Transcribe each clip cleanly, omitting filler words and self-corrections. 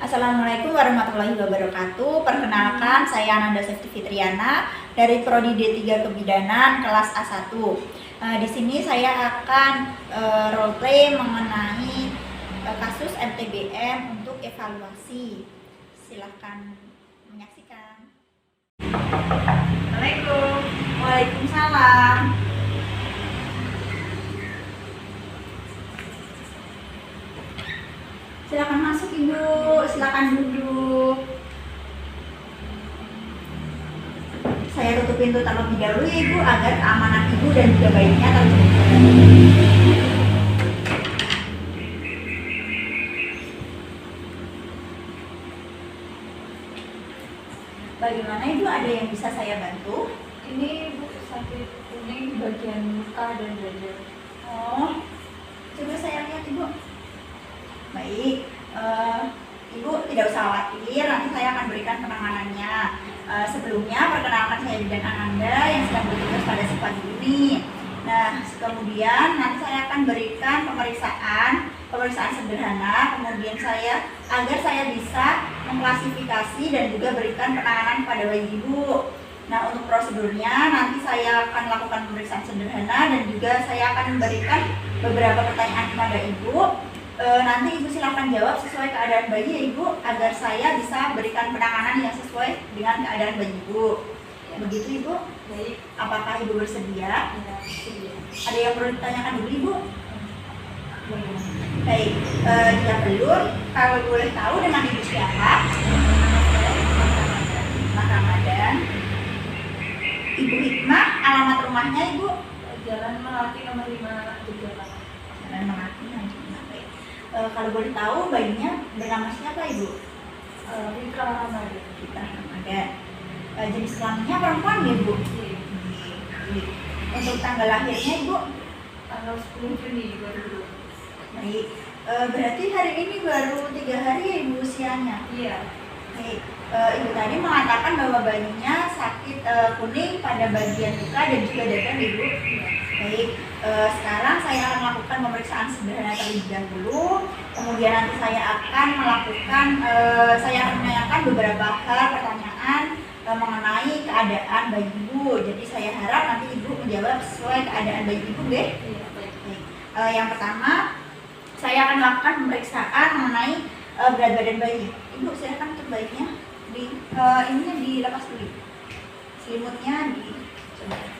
Assalamualaikum warahmatullahi wabarakatuh. Perkenalkan, saya Ananda Sefti Fitriana dari Prodi D3 Kebidanan kelas A1. Di sini saya akan roleplay mengenai kasus MTBM untuk evaluasi. Silahkan menyaksikan. Assalamualaikum. Waalaikumsalam. Silakan masuk Ibu, silakan duduk. Saya tutup pintu terlebih dahulu ya Ibu agar keamanan Ibu dan juga bayinya terjaga. Bagaimana Ibu, ada yang bisa saya bantu? Ini Ibu sakit kuning bagian muka dan dada. Oh, coba saya lihat Ibu. Baik, Ibu tidak usah khawatir, nanti saya akan berikan penanganannya. Sebelumnya perkenalkan, saya Bidan Ananda yang sedang bertugas pada pagi ini. Nah, kemudian nanti saya akan berikan pemeriksaan sederhana, kemudian agar saya bisa mengklasifikasi dan juga berikan penanganan pada bayi Ibu. Nah, untuk prosedurnya nanti saya akan lakukan pemeriksaan sederhana dan juga saya akan memberikan beberapa pertanyaan kepada Ibu. Nanti Ibu silakan jawab sesuai keadaan bayi ya Ibu, agar saya bisa berikan penanganan yang sesuai dengan keadaan bayi Ibu. Begitu Ibu? Baik. Apakah Ibu bersedia? Ya, bersedia. Ada yang perlu ditanyakan dulu Ibu? Baik, jika belum, kalau boleh tahu dengan Ibu siapa? Mas Ramadan. Ibu Hikmah, alamat rumahnya Ibu? Jalan Melati nomor 5 Jogja. Jalan Melati nomor 5. Kalau boleh tahu bayinya bernama siapa Ibu? Rika Ramadan. Rika Ramadan. Jenis kelaminnya perempuan ya Bu? Untuk tanggal lahirnya Ibu? Tanggal 10 Juni 2020. Baik, berarti hari ini baru 3 hari ya Ibu usianya? Iya. Baik, Ibu tadi mengatakan bahwa bayinya sakit kuning pada bagian muka dan juga dada Ibu? Iya. Baik, sekarang saya akan melakukan pemeriksaan sederhana terlebih dahulu. Kemudian nanti saya akan menanyakan beberapa hal pertanyaan mengenai keadaan bayi Ibu. Jadi saya harap nanti Ibu menjawab sesuai keadaan bayi Ibu, deh. Iya, baik. Yang pertama, saya akan melakukan pemeriksaan mengenai berat badan bayi. Ibu silakan untuk bayinya ininya dilepas dulu. Selimutnya coba.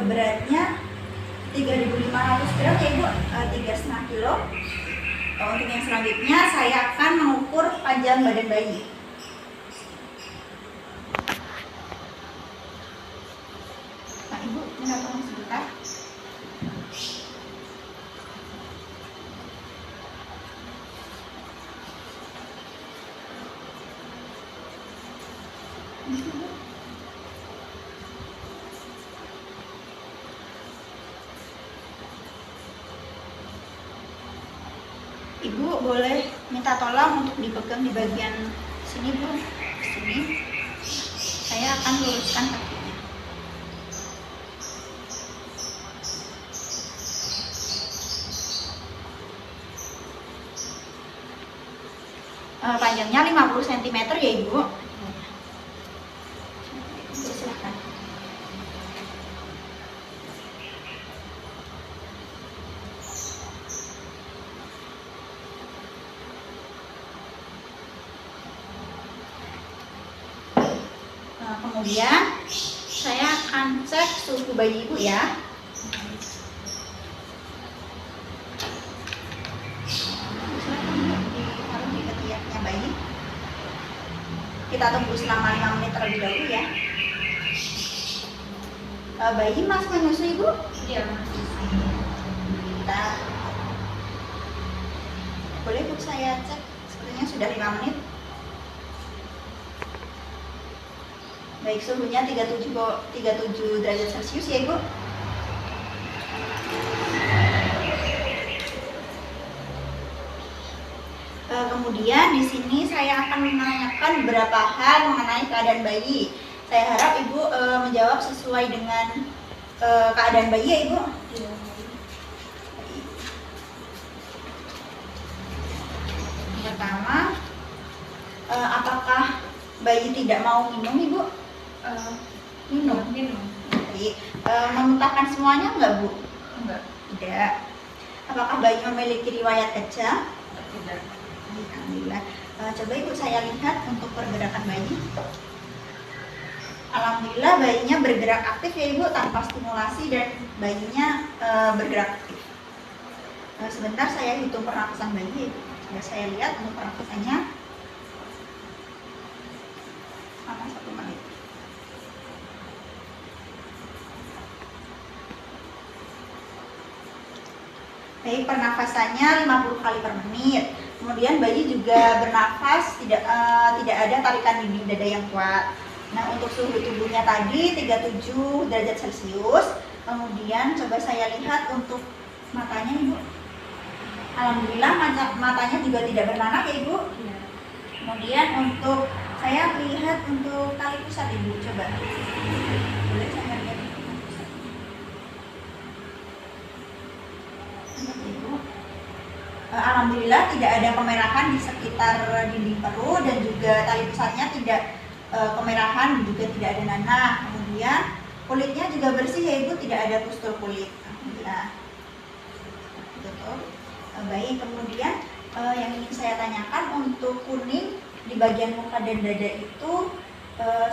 Beratnya 3.500 gram ya Ibu, 3,5 kilo. Untuk yang selanjutnya saya akan mengukur panjang badan bayi. Nah Ibu, minta tolong sebentar. Ibu boleh minta tolong untuk dipegang di bagian sini Bu, sini. Saya akan luruskan kakinya. Panjangnya 50 cm ya Ibu. Silahkan. Kemudian saya akan cek suhu bayi Ibu ya. Ditaruh di ketiaknya bayi. Kita tunggu selama 5 menit terlebih dahulu ya. Bayi masih menyusui Ibu? Iya. Kita boleh Bu saya cek, sepertinya sudah 5 menit. Baik, suhunya 37 derajat Celcius ya Ibu. Kemudian di sini saya akan menanyakan beberapa hal mengenai keadaan bayi. Saya harap Ibu menjawab sesuai dengan keadaan bayi ya Ibu. Iya. Yang pertama, apakah bayi tidak mau minum Ibu? Minum. Minum. Baik. Memuntahkan semuanya enggak Bu? Enggak. Tidak. Apakah bayi memiliki riwayat kejang? Tidak. Alhamdulillah. Coba Ibu saya lihat untuk pergerakan bayi. Alhamdulillah bayinya bergerak aktif ya Ibu, tanpa stimulasi, dan bayinya bergerak aktif. Sebentar saya hitung pernapasan bayi. Coba saya lihat untuk pernapasannya. Sama 1 menit. Baik, pernafasannya 50 kali per menit. Kemudian bayi juga bernafas, tidak ada tarikan dinding dada yang kuat. Nah, untuk suhu tubuhnya tadi 37 derajat Celcius. Kemudian coba saya lihat untuk matanya Ibu. Alhamdulillah matanya juga tidak bernanah ya Ibu. Iya. Kemudian untuk saya lihat untuk tali pusat Ibu, coba. Boleh saya lihat untuk tali pusat. Ibu. Alhamdulillah tidak ada kemerahan di sekitar dinding perut, dan juga tali pusatnya tidak kemerahan, juga tidak ada nanah. Kemudian kulitnya juga bersih ya Ibu, tidak ada pustul kulit. Alhamdulillah. Betul. Baik, kemudian yang ingin saya tanyakan untuk kuning di bagian muka dan dada itu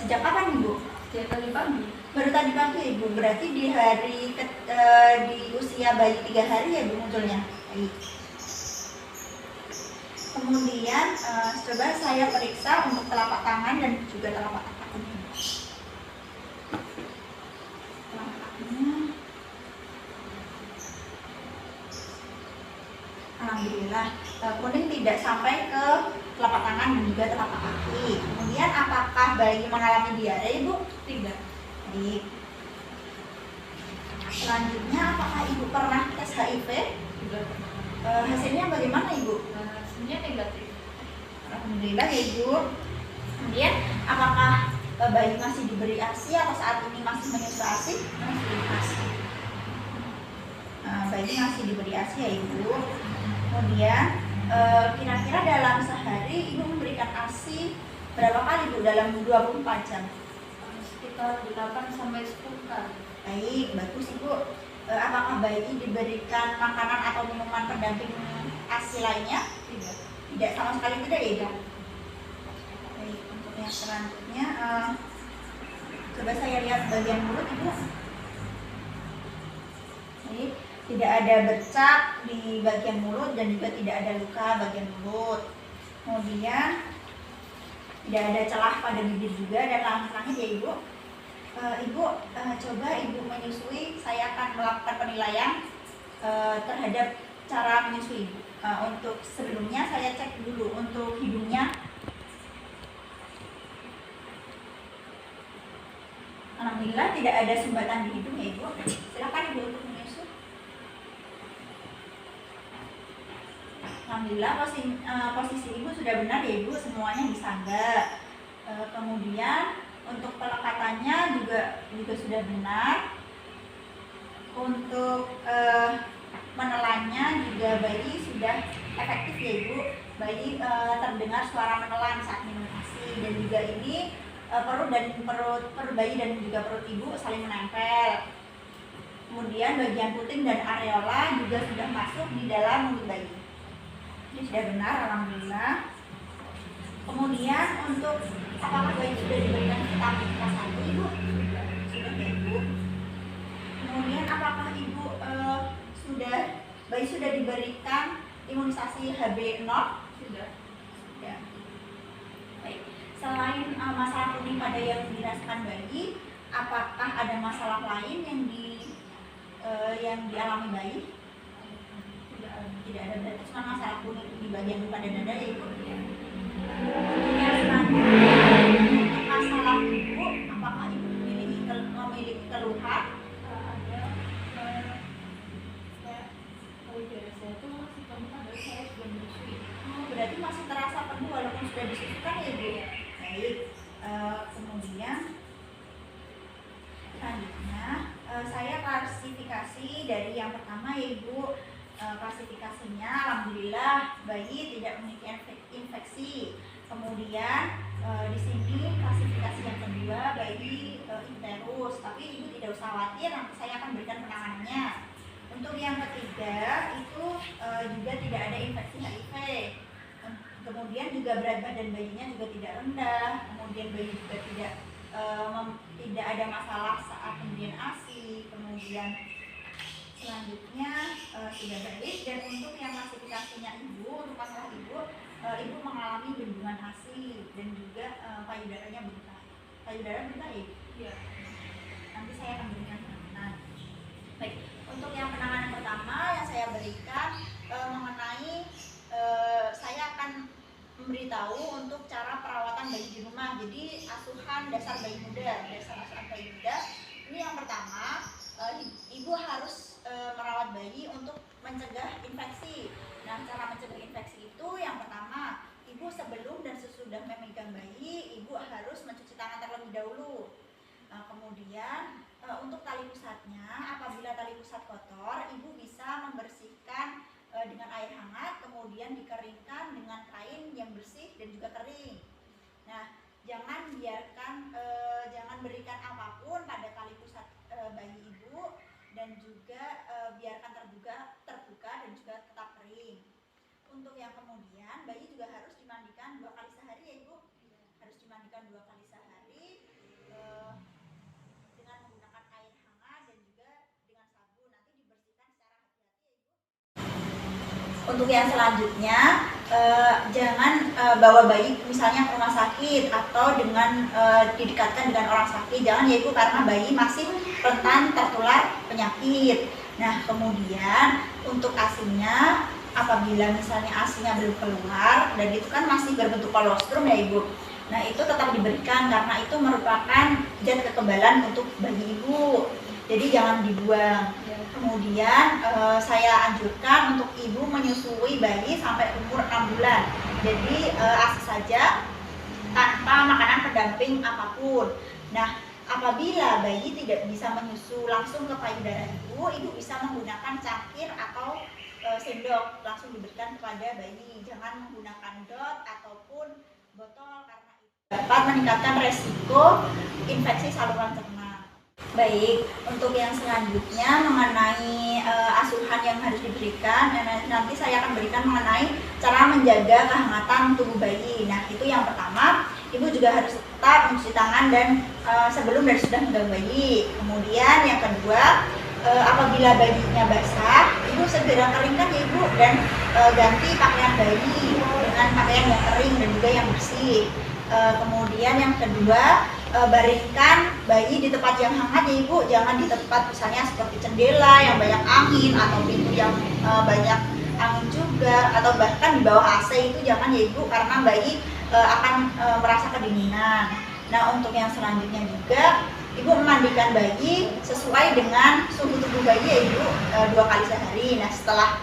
sejak kapan Ibu? Sejak tadi pagi. Baru tadi pagi ya Ibu, berarti di di usia bayi 3 hari ya Ibu munculnya. Baik. Kemudian coba saya periksa untuk telapak tangan dan juga telapak kaki. Telapak kakinya. Alhamdulillah kuning tidak sampai ke telapak tangan dan juga telapak kaki. Kemudian apakah bayi mengalami diare Ibu? Tidak. Baik. Selanjutnya, apakah Ibu pernah tes HIV? Tidak. Hasilnya bagaimana Ibu? Hasilnya negatif. Alhamdulillah ya Ibu. Kemudian apakah bayi masih diberi ASI atau saat ini masih menyusu ASI? Masih ASI. Bayi masih diberi ASI ya Ibu. Kemudian kira-kira dalam sehari Ibu memberikan ASI berapa kali Bu dalam 24 jam? Sekitar 8 sampai 10 kali. Baik, bagus Ibu. Apakah bayi diberikan makanan atau minuman pendamping ASI lainnya? Tidak. Tidak, sama sekali tidak ya Ibu? Baik, untuk yang selanjutnya coba saya lihat bagian mulut Ibu. Baik, tidak ada bercak di bagian mulut dan juga tidak ada luka bagian mulut. Kemudian tidak ada celah pada bibir juga dan langit-langit ya Ibu. Ibu coba Ibu menyusui, saya akan melakukan penilaian terhadap cara menyusui Ibu. Untuk sebelumnya saya cek dulu untuk hidungnya. Alhamdulillah tidak ada sumbatan di hidung ya Ibu. Silakan Ibu untuk menyusu. Alhamdulillah posisi Ibu sudah benar ya Ibu, semuanya disangga. Kemudian untuk pelekatannya juga sudah benar. Untuk menelannya juga bayi sudah efektif ya Ibu. Bayi terdengar suara menelan saat minum ASI, dan juga ini perut bayi dan juga perut Ibu saling menempel. Kemudian bagian puting dan areola juga sudah masuk di dalam mulut bayi. Ini sudah benar, alhamdulillah. Kemudian untuk apakah bayi sudah diberikan vitamin K1 Ibu? Sudah ya Ibu. Kemudian apakah Ibu bayi sudah diberikan imunisasi HB0? Sudah. Ya. Baik. Selain masalah kuning pada yang dirasakan bayi, apakah ada masalah lain yang dialami bayi? Tidak ada, berarti cuma masalah kuning di bagian luka dan dada ya Ibu. Kemudian selanjutnya untuk masalah Ibu, Ibu? Baik. Kemudian selanjutnya saya klasifikasi dari yang pertama ya Ibu. Klasifikasinya alhamdulillah bayi tidak memiliki infeksi. Kemudian di sini klasifikasi yang kedua bayi enterus, tapi Ibu tidak usah khawatir, nanti saya akan berikan penanganannya. Untuk yang ketiga itu juga tidak ada infeksi HIV. Kemudian juga berat badan bayinya juga tidak rendah. Kemudian bayi juga tidak ada masalah saat pemberian ASI. Kemudian selanjutnya sudah baik. Dan untuk yang klasifikasinya Ibu, untuk masalah Ibu mengalami bendungan ASI dan juga payudaranya berbaik. Payudara berbaik? Iya. Nanti saya akan berikan penanganan. Baik, untuk yang penanganan pertama yang saya berikan mengenai saya akan memberitahu untuk cara perawatan bayi di rumah. Jadi asuhan dasar bayi muda, ini yang pertama, Ibu harus merawat bayi untuk mencegah infeksi. Nah, cara mencegah infeksi itu yang pertama, Ibu sebelum dan sesudah memegang bayi, Ibu harus mencuci tangan terlebih dahulu. Kemudian untuk tali pusatnya, apabila tali pusat kotor, Ibu bisa membersihkan dengan air hangat, kemudian dikeringkan dengan kain yang bersih dan juga kering. Nah, jangan berikan apapun pada tali pusat bayi Ibu, dan juga biarkan terbuka dan juga tetap kering. Untuk yang kemudian, bayi juga harus dimandikan 2 kali sehari ya Ibu. Harus dimandikan 2 kali sehari dengan menggunakan air hangat dan juga dengan sabun. Nanti dibersihkan secara hati-hati ya Ibu. Untuk yang selanjutnya, jangan bawa bayi misalnya ke rumah sakit atau didekatkan dengan orang sakit. Jangan ya Ibu, karena bayi masih rentan tertular penyakit. Nah, kemudian untuk ASINya, apabila misalnya ASINya belum keluar dan itu kan masih berbentuk kolostrum ya Ibu. Nah, itu tetap diberikan karena itu merupakan zat kekebalan untuk bayi Ibu. Jadi jangan dibuang. Kemudian saya anjurkan untuk Ibu menyusui bayi sampai umur 6 bulan. Jadi ASI saja tanpa makanan pendamping apapun. Nah, apabila bayi tidak bisa menyusu langsung ke payudara Ibu bisa menggunakan cangkir atau sendok langsung diberikan kepada bayi. Jangan menggunakan dot ataupun botol karena itu dapat meningkatkan resiko infeksi saluran cerna. Baik, untuk yang selanjutnya mengenai asuhan yang harus diberikan, nanti saya akan berikan mengenai cara menjaga kehangatan tubuh bayi. Nah, itu yang pertama, Ibu juga harus tetap mencuci tangan dan sebelum dan sudah memegang bayi. Kemudian yang kedua, apabila bayinya basah, Ibu segera keringkan ya Ibu, dan ganti pakaian bayi dengan pakaian yang kering dan juga yang bersih. Kemudian yang kedua, baringkan bayi di tempat yang hangat ya Ibu, jangan di tempat misalnya seperti jendela yang banyak angin atau pintu yang banyak angin juga, atau bahkan di bawah AC itu jangan ya Ibu, karena bayi akan merasa kedinginan. Nah, untuk yang selanjutnya juga Ibu memandikan bayi sesuai dengan suhu tubuh bayi ya Ibu 2 kali sehari. Nah, setelah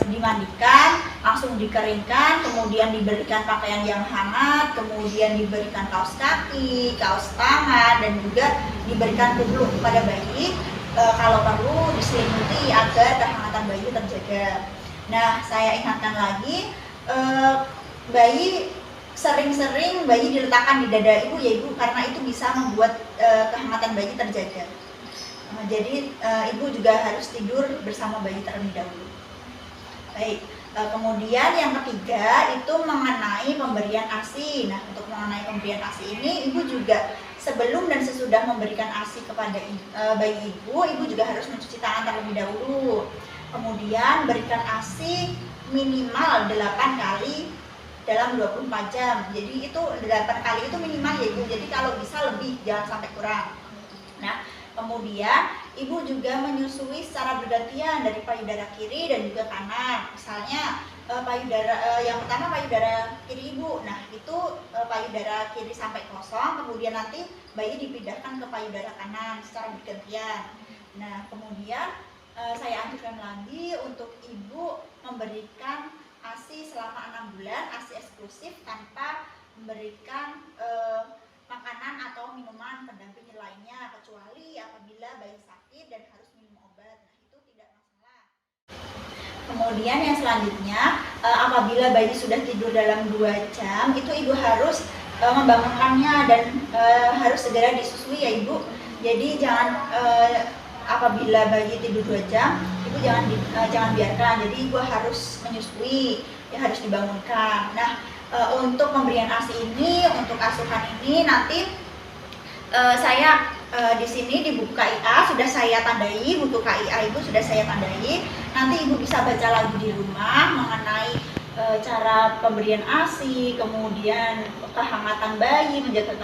dimandikan langsung dikeringkan, kemudian diberikan pakaian yang hangat, kemudian diberikan kaos kaki, kaos tangan, dan juga diberikan kupluk kepada bayi. Kalau perlu diselimuti agar kehangatan bayi terjaga. Nah, saya ingatkan lagi, bayi sering-sering bayi diletakkan di dada Ibu ya Ibu, karena itu bisa membuat kehangatan bayi terjaga. Jadi Ibu juga harus tidur bersama bayi terlebih dahulu. Baik, kemudian yang ketiga itu mengenai pemberian ASI. Nah, untuk mengenai pemberian ASI ini, Ibu juga sebelum dan sesudah memberikan ASI kepada bayi Ibu juga harus mencuci tangan terlebih dahulu. Kemudian berikan ASI minimal 8 kali dalam 24 jam. Jadi itu 8 kali itu minimal ya Ibu. Jadi kalau bisa lebih, jangan sampai kurang. Nah, kemudian Ibu juga menyusui secara bergantian dari payudara kiri dan juga kanan. Misalnya yang pertama payudara kiri Ibu. Nah, itu payudara kiri sampai kosong, kemudian nanti bayi dipindahkan ke payudara kanan secara bergantian. Nah, kemudian saya anjurkan lagi untuk Ibu memberikan ASI selama 6 bulan, ASI eksklusif tanpa memberikan makanan atau minuman pendamping lainnya, kecuali apabila bayi sakit dan harus minum obat. Nah, itu tidak masalah. Kemudian yang selanjutnya, apabila bayi sudah tidur dalam 2 jam, itu ibu harus membangunkannya dan harus segera disusui ya ibu. Jadi jangan apabila bayi tidur 2 jam, ibu jangan biarkan. Jadi ibu harus menyusui, ya harus dibangunkan. Nah, untuk pemberian ASI ini, untuk asuhan ini nanti saya di sini di buku KIA sudah saya tandai, buku KIA ibu sudah saya tandai. Nanti ibu bisa baca lagi di rumah mengenai cara pemberian ASI, kemudian kehangatan bayi, menjaga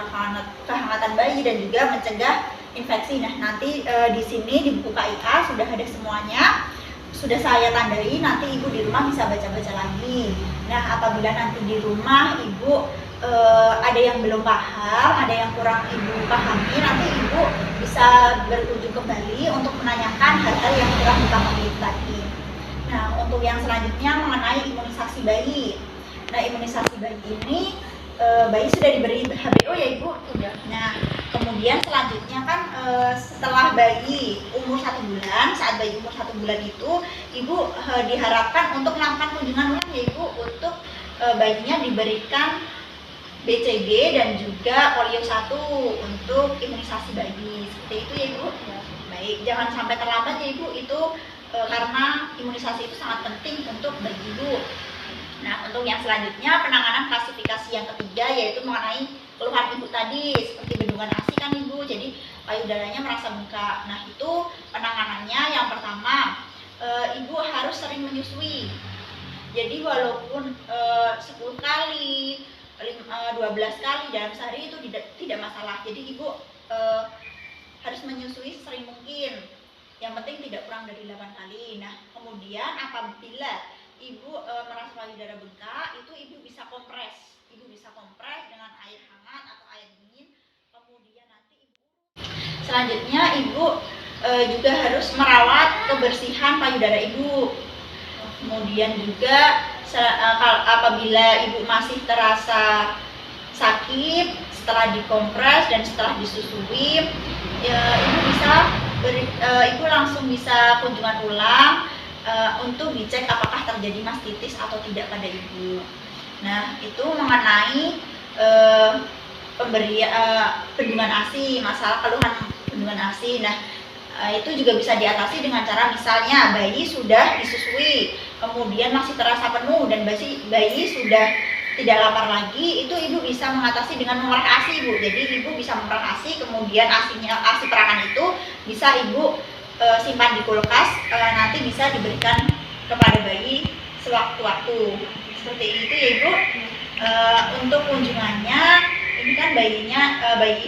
kehangatan bayi dan juga mencegah infeksi. Nah, nanti di sini di buku KIA sudah ada semuanya, sudah saya tandai. Nanti ibu di rumah bisa baca-baca lagi. Nah, apabila nanti di rumah ibu ada yang belum paham, ada yang kurang ibu pahami, nanti ibu bisa berkunjung kembali untuk menanyakan hal-hal yang kurang dipahami tadi. Nah, untuk yang selanjutnya mengenai imunisasi bayi. Nah, imunisasi bayi ini bayi sudah diberi HBO ya ibu? Sudah. Nah, kemudian selanjutnya kan setelah bayi umur 1 bulan, saat bayi umur 1 bulan itu ibu diharapkan untuk melakukan kunjungan ulang ya ibu, untuk bayinya diberikan BCG dan juga polio 1 untuk imunisasi bayi. Seperti itu ya ibu? Ya. Baik, jangan sampai terlambat ya ibu, itu karena imunisasi itu sangat penting untuk bayi ibu. Nah, untuk yang selanjutnya penanganan klasifikasi yang ketiga yaitu mengenai keluhan ibu tadi seperti bendungan ASI kan ibu, jadi payudaranya merasa bengkak. Nah, itu penanganannya yang pertama, ibu harus sering menyusui. Jadi walaupun 10 kali, 12 kali dalam sehari itu tidak masalah. Jadi ibu harus menyusui sering mungkin. Yang penting tidak kurang dari 8 kali. Nah, kemudian apabila ibu merasa payudara bengkak, itu ibu bisa kompres. Ibu bisa kompres dengan air hangat atau air dingin. Kemudian nanti ibu selanjutnya ibu juga harus merawat kebersihan payudara ibu. Kemudian juga apabila ibu masih terasa sakit setelah dikompres dan setelah disusui, ibu langsung bisa kunjungan ulang untuk dicek apakah terjadi mastitis atau tidak pada ibu. Nah, itu mengenai bendungan ASI, masalah keluhan bendungan ASI. Nah, itu juga bisa diatasi dengan cara misalnya bayi sudah disusui, kemudian masih terasa penuh dan bayi sudah tidak lapar lagi, itu ibu bisa mengatasi dengan memerah ASI ibu. Jadi ibu bisa memerah ASI, kemudian ASI perahan itu bisa ibu simpan di kulkas, nanti bisa diberikan kepada bayi sewaktu-waktu. Seperti itu ya ibu. Untuk kunjungannya, ini kan bayi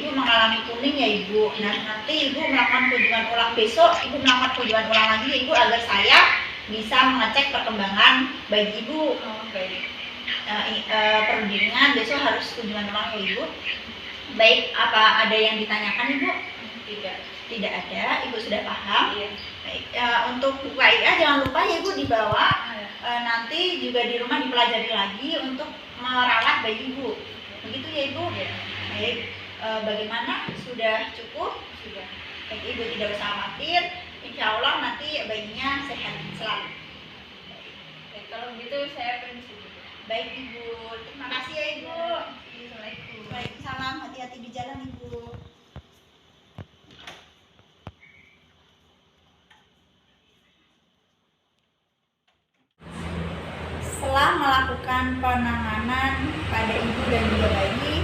ibu mengalami kuning ya ibu. Nah, nanti ibu melakukan kunjungan ulang besok, ibu melakukan kunjungan ulang lagi ya ibu, agar saya bisa mengecek perkembangan bayi ibu. Perlu diingat besok harus kunjungan ulang ya ibu. Baik, apa ada yang ditanyakan ibu? Tidak ada, ibu sudah paham. Iya. Baik, untuk buku KIA jangan lupa ya ibu dibawa. Nanti juga di rumah dipelajari lagi untuk merawat bayi ibu. Begitu ya ibu? Ya. Baik, bagaimana? Sudah cukup? Sudah. Baik, ibu tidak usah khawatir. Insya Allah nanti bayinya sehat selalu. Baik, kalau begitu saya permisi. Baik ibu, terima kasih ya ibu. Assalamualaikum. Baik, salam, hati-hati di jalan ibu. Setelah melakukan penanganan pada ibu dan juga bayi,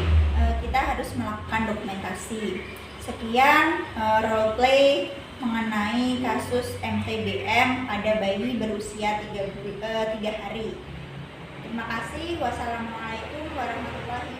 kita harus melakukan dokumentasi. Sekian role play mengenai kasus MTBM pada bayi berusia 3 hari. Terima kasih. Wassalamualaikum warahmatullahi wabarakatuh.